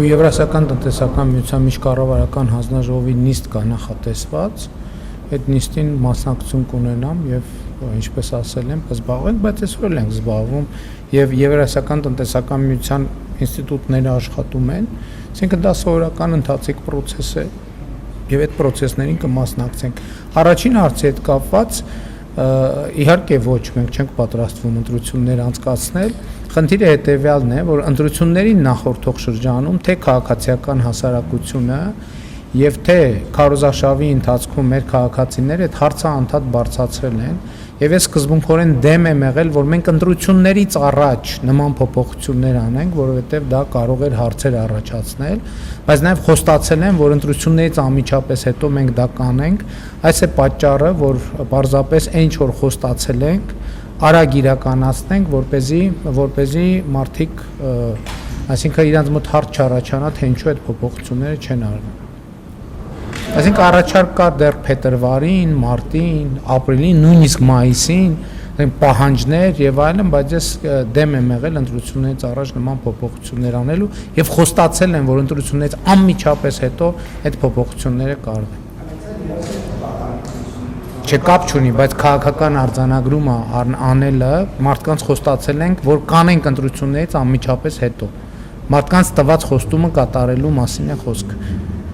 Եվրասիական տնտեսական միության միջկառավարական հանձնաժողովի նիստ կա նախատեսված, այդ նիստին մասնակցություն կունենամ եւ ինչպես ասել եմ, կզբաղվենք, բայց այսօր ենք զբաղվում եւ Եվրասիական տնտեսական միության ինստիտուտները աշխատում են, այսինքն դա սովորական ընթացիկ process է եւ այդ process-ներին կմասնակցենք։ Առաջին հարցի հետ կապված իհարկե ոչ, մենք չենք պատրաստվում ընտրություններ անցկացնել։ Խնդիրը հետեւյալն է, որ ընտրությունների նախորդող շրջանում թե քաղաքացիական հասարակությունը եւ թե քարոզարշավի ընթացքում մեր քաղաքացիները այդ հարցը անդադ բարձրացրել են եւ ես սկզբունքորեն դեմ եմ եղել, որ մենք ընտրություններից առաջ նման փոփոխություններ անենք, որովհետեւ դա կարող էր հարցեր առաջացնել, բայց նաեւ խոստացել եմ, որ ընտրություններից անմիջապես հետո մենք դա կանենք։ Այս է պատճառը, որ պարզապես այն ինչ որ խոստացել ենք, արագ իրականացնենք, որպեսզի մարդիկ, այսինքն իրանց մոտ հարց չառաջանա, թե ինչու այդ փոփոխությունները չեն արվում։ Այսինքն առաջարկ կա դեռ փետրվարին, մարտին, ապրիլին, նույնիսկ մայիսին, պահանջներ եւ այլն, բայց ես դեմ եմ եղել ընտրություններից առաջ նման փոփոխություններ անելու եւ խոստացել եմ, որ ընտրություններից անմիջապես հետո այդ փոփոխությունները կարվեն։ Չկապ չունի, բայց քաղաքական արձանագրումը անելը մարդկանց խոստացել ենք, որ կանենք ընտրություններից անմիջապես հետո։ Մարդկանց տված խոստումը կատարելու մասին է խոսքը։